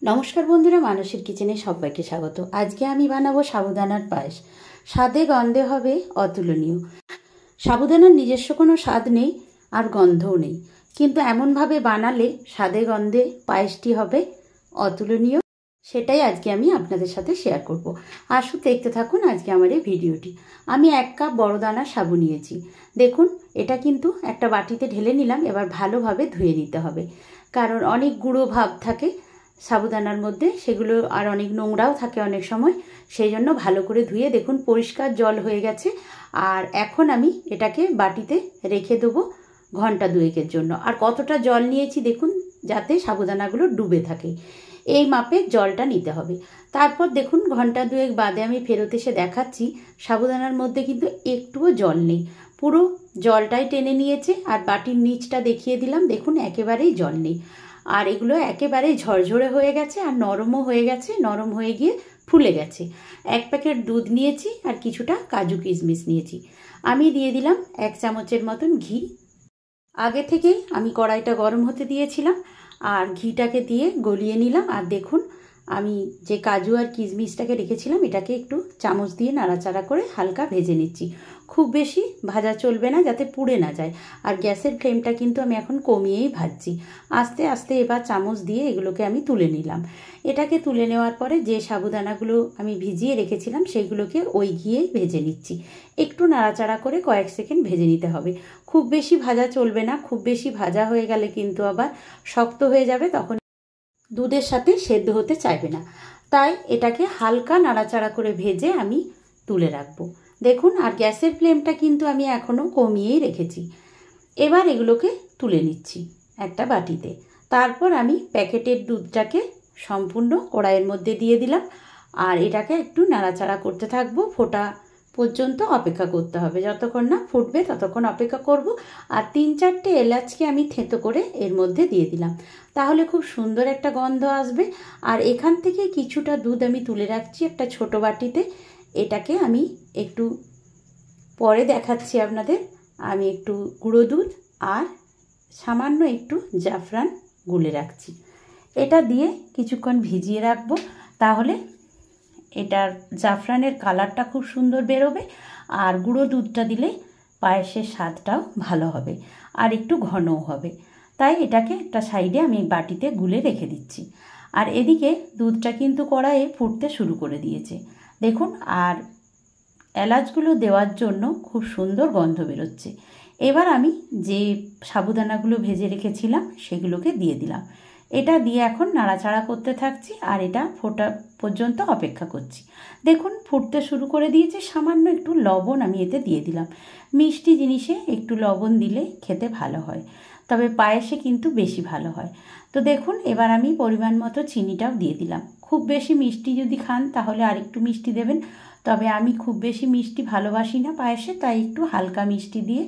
নমস্কার বন্ধুরা, মানসীর কিচেনে সবাইকে স্বাগত। আজকে আমি বানাবো সাবুদানার পায়েস। স্বাদে গন্ধে হবে অতুলনীয়। সাবুদানার নিজস্ব কোনো স্বাদ নেই আর গন্ধও নেই, কিন্তু এমনভাবে বানালে স্বাদে গন্ধে পায়েসটি হবে অতুলনীয়। সেটাই আজকে আমি আপনাদের সাথে শেয়ার করব। আসুন দেখতে থাকুন আজকে আমার এই ভিডিওটি। আমি 1 কাপ বড় দানার সাবু নিয়েছি। দেখুন, এটা কিন্তু একটা বাটিতে ঢেলে নিলাম। এবার ভালোভাবে ধুয়ে নিতে হবে, কারণ অনেক গুঁড়ো ভাব থাকে সাবুদানার মধ্যে, সেগুলো আর অনেক নোংরাও থাকে অনেক সময়। সেই জন্য ভালো করে ধুয়ে দেখুন পরিষ্কার জল হয়ে গেছে। আর এখন আমি এটাকে বাটিতে রেখে দেবো ঘন্টা 2-এর জন্য। আর কতটা জল নিয়েছি দেখুন, যাতে সাবুদানাগুলো ডুবে থাকে এই মাপে জলটা নিতে হবে। তারপর দেখুন ঘন্টা 2 বাদে আমি ফেরত এসে দেখাচ্ছি সাবুদানার মধ্যে কিন্তু একটুও জল নেই, পুরো জলটাই টেনে নিয়েছে। আর বাটির নিচটা দেখিয়ে দিলাম, দেখুন একেবারেই জল নেই। আর এগুলো একেবারেই ঝরঝরে হয়ে গেছে আর নরমও হয়ে গেছে, নরম হয়ে গিয়ে ফুলে গেছে। 1 প্যাকেট দুধ নিয়েছি আর কিছুটা কাজু কিশমিশ নিয়েছি। আমি দিয়ে দিলাম 1 চামচের মতন ঘি। আগে থেকেই আমি কড়াইটা গরম হতে দিয়েছিলাম আর ঘিটাকে দিয়ে গলিয়ে নিলাম। আর দেখুন আমি যে কাজু আর কিশমিশটাকে রেখেছিলাম এটাকে একটু চামচ দিয়ে নাড়াচাড়া করে হালকা ভেজে নিচ্ছি। খুব বেশি ভাজা চলবে না, যাতে পুড়ে না যায়। আর গ্যাসের ফ্লেমটা কিন্তু আমি এখন কমিয়েই ভাজছি। আস্তে আস্তে এবার চামচ দিয়ে এগুলোকে আমি তুলে নিলাম। এটাকে তুলে নেওয়ার পরে যে সাবুদানাগুলো আমি ভিজিয়ে রেখেছিলাম সেইগুলোকে ওই ঘিয়েই ভেজে নিচ্ছি। একটু নাড়াচাড়া করে কয়েক সেকেন্ড ভেজে নিতে হবে। খুব বেশি ভাজা চলবে না, খুব বেশি ভাজা হয়ে গেলে কিন্তু আবার শক্ত হয়ে যাবে, তখন দুধের সাথে সেদ্ধ হতে চাইবে না। তাই এটাকে হালকা নাড়াচাড়া করে ভেজে আমি তুলে রাখবো। দেখুন, আর গ্যাসের ফ্লেমটা কিন্তু আমি এখনও কমিয়েই রেখেছি। এবার এগুলোকে তুলে নিচ্ছি একটা বাটিতে। তারপর আমি প্যাকেটের দুধটাকে সম্পূর্ণ কড়াইয়ের মধ্যে দিয়ে দিলাম আর এটাকে একটু নাড়াচাড়া করতে থাকবো। ফোটা পর্যন্ত অপেক্ষা করতে হবে, যতক্ষণ না ফুটবে ততক্ষণ অপেক্ষা করব। আর 3-4টে এলাচকে আমি থেঁতো করে এর মধ্যে দিয়ে দিলাম, তাহলে খুব সুন্দর একটা গন্ধ আসবে। আর এখান থেকে কিছুটা দুধ আমি তুলে রাখছি একটা ছোট বাটিতে। এটাকে আমি একটু পরে দেখাচ্ছি আপনাদের। আমি একটু গুঁড়ো দুধ আর সামান্য একটু জাফরান গুলে রাখছি। এটা দিয়ে কিছুক্ষণ ভিজিয়ে রাখবো, তাহলে এটার জাফরানের কালারটা খুব সুন্দর বেরোবে। আর গুঁড়ো দুধটা দিলে পায়েসের স্বাদটাও ভালো হবে আর একটু ঘনও হবে। তাই এটাকে একটা সাইডে আমি বাটিতে গুলে রেখে দিচ্ছি। আর এদিকে দুধটা কিন্তু কড়াইয়ে ফুটতে শুরু করে দিয়েছে দেখুন। আর এলাচগুলো দেওয়ার জন্য খুব সুন্দর গন্ধ বেরোচ্ছে। এবার আমি যে সাবুদানাগুলো ভেজে রেখেছিলাম সেগুলোকে দিয়ে দিলাম। এটা দিয়ে এখন নাড়াচাড়া করতে থাকছি আর এটা ফোটা পর্যন্ত অপেক্ষা করছি। দেখুন ফুটতে শুরু করে দিয়েছে। সামান্য একটু লবণ আমি এতে দিয়ে দিলাম। মিষ্টি জিনিসে একটু লবণ দিলে খেতে ভালো হয়, তবে পায়েসে কিন্তু বেশি ভালো হয়। তো দেখুন এবার আমি পরিমাণ মতো চিনিটাও দিয়ে দিলাম। খুব বেশি মিষ্টি যদি খান তাহলে আরেকটু মিষ্টি দেবেন, তবে আমি খুব বেশি মিষ্টি ভালোবাসি না পায়েসে, তাই একটু হালকা মিষ্টি দিয়ে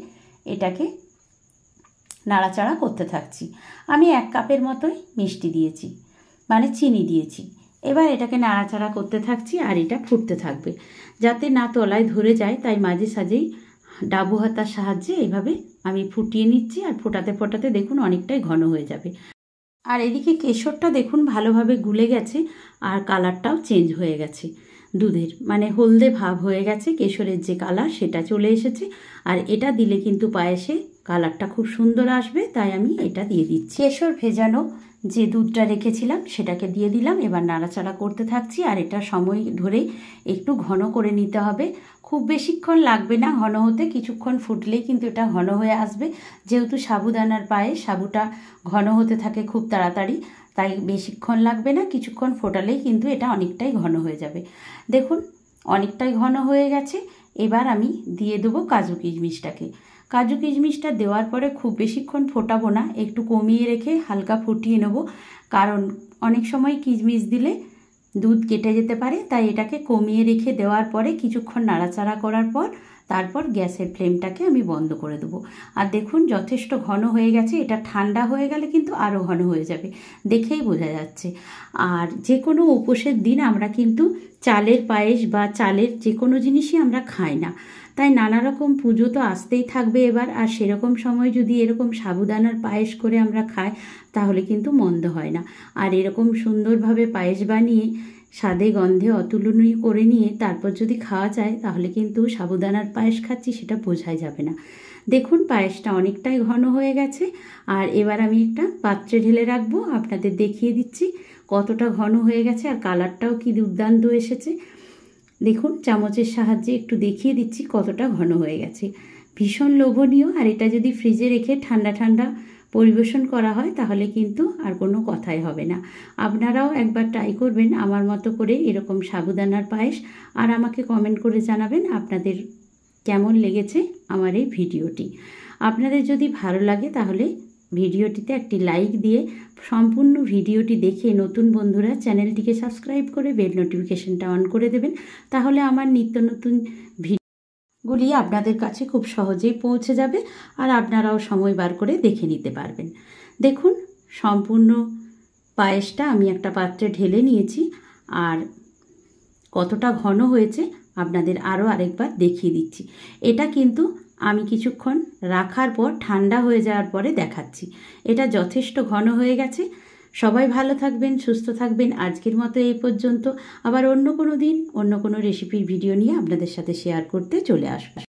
এটাকে নাড়াচাড়া করতে থাকছি। আমি 1 কাপের মতোই মিষ্টি দিয়েছি, মানে চিনি দিয়েছি। এবার এটাকে নাড়াচাড়া করতে থাকছি আর এটা ফুটতে থাকবে, যাতে না তলায় ধরে যায়। তাই মাঝে সাঝেই ডাবু হাতার সাহায্যে এইভাবে আমি ফুটিয়ে নিচ্ছি। আর ফোটাতে ফোটাতে দেখুন অনেকটাই ঘন হয়ে যাবে। আর এদিকে কেশরটা দেখুন ভালোভাবে গুলে গেছে আর কালারটাও চেঞ্জ হয়ে গেছে দুধের, মানে হলদে ভাব হয়ে গেছে। কেশরের যে কালার সেটা চলে এসেছে। আর এটা দিলে কিন্তু পায়েসে কালারটা খুব সুন্দর আসবে, তাই আমি এটা দিয়ে দিচ্ছি। কেশর ভেজানো যে দুধটা রেখেছিলাম সেটাকে দিয়ে দিলাম। এবার নাড়াচাড়া করতে থাকছি আর এটা সময় ধরে একটু ঘন করে নিতে হবে। খুব বেশিক্ষণ লাগবে না ঘন হতে, কিছুক্ষণ ফুটলেই কিন্তু এটা ঘন হয়ে আসবে। যেহেতু সাবুদানার পায়েস, সাবুটা ঘন হতে থাকে খুব তাড়াতাড়ি, তাই বেশিক্ষণ লাগবে না। কিছুক্ষণ ফোটালেই কিন্তু এটা অনেকটাই ঘন হয়ে যাবে। দেখুন অনেকটাই ঘন হয়ে গেছে। এবার আমি দিয়ে দেবো কাজু কিশমিশটাকে। কাজু কিশমিশটা দেওয়ার পরে খুব বেশিক্ষণ ফোটাবো না, একটু কমিয়ে রেখে হালকা ফুটিয়ে নেব, কারণ অনেক সময় কিশমিশ দিলে দুধ কেটে যেতে পারে। তাই এটাকে কমিয়ে রেখে দেওয়ার পরে কিছুক্ষণ নাড়াচাড়া করার পর তারপর গ্যাসের ফ্লেমটাকে আমি বন্ধ করে দেবো। আর দেখুন যথেষ্ট ঘন হয়ে গেছে। এটা ঠান্ডা হয়ে গেলে কিন্তু আরও ঘন হয়ে যাবে, দেখেই বোঝা যাচ্ছে। আর যে কোনো উপোসের দিন আমরা কিন্তু চালের পায়েস বা চালের যে কোনো জিনিসই আমরা খাই না, তাই নানা রকম পুজো তো আসতেই থাকবে এবার, আর সেরকম সময় যদি এরকম সাবুদানার পায়েস করে আমরা খাই তাহলে কিন্তু মন্দ হয় না। আর এরকম সুন্দরভাবে পায়েস বানিয়ে স্বাদে গন্ধে অতুলনীয় করে নিয়ে তারপর যদি খাওয়া যায় তাহলে কিন্তু সাবুদানার পায়েস খাচ্ছি সেটা বোঝাই যাবে না। দেখুন পায়েসটা অনেকটাই ঘন হয়ে গেছে, আর এবার আমি একটা পাত্রে ঢেলে রাখবো। আপনাদের দেখিয়ে দিচ্ছি কতটা ঘন হয়ে গেছে, আর কালারটাও কি দুর্দান্ত এসেছে। দেখুন চামচের সাহায্যে একটু দেখিয়ে দিচ্ছি কতটা ঘন হয়ে গেছে, ভীষণ লোভনীয়। আর এটা যদি ফ্রিজে রেখে ঠান্ডা ঠান্ডা পরিবেশন করা হয় তাহলে কিন্তু আর কোনো কথাই হবে না। আপনারাও একবার ট্রাই করবেন আমার মতো করে এরকম সাবুদানার পায়েস, আর আমাকে কমেন্ট করে জানাবেন আপনাদের কেমন লেগেছে আমার এই ভিডিওটি। আপনাদের যদি ভালো লাগে তাহলে ভিডিওটিতে একটি লাইক দিয়ে সম্পূর্ণ ভিডিওটি দেখে নতুন বন্ধুরা চ্যানেলটিকে সাবস্ক্রাইব করে বেল নোটিফিকেশনটা অন করে দেবেন, তাহলে আমার নিত্য নতুন ভিডিওগুলি আপনাদের কাছে খুব সহজেই পৌঁছে যাবে আর আপনারাও সময় বার করে দেখে নিতে পারবেন। দেখুন সম্পূর্ণ পায়েসটা আমি একটা পাত্রে ঢেলে নিয়েছি, আর কতটা ঘন হয়েছে আপনাদের আরও আরেকবার দেখিয়ে দিচ্ছি। এটা কিন্তু আমি কিছুক্ষণ রাখার পর ঠান্ডা হয়ে যাওয়ার পরে দেখাচ্ছি। এটা যথেষ্ট ঘন হয়ে গেছে। সবাই ভালো থাকবেন, সুস্থ থাকবেন। আজকের মতো এই পর্যন্ত। আবার অন্য কোনো দিন অন্য কোনো রেসিপির ভিডিও নিয়ে আপনাদের সাথে শেয়ার করতে চলে আসবো।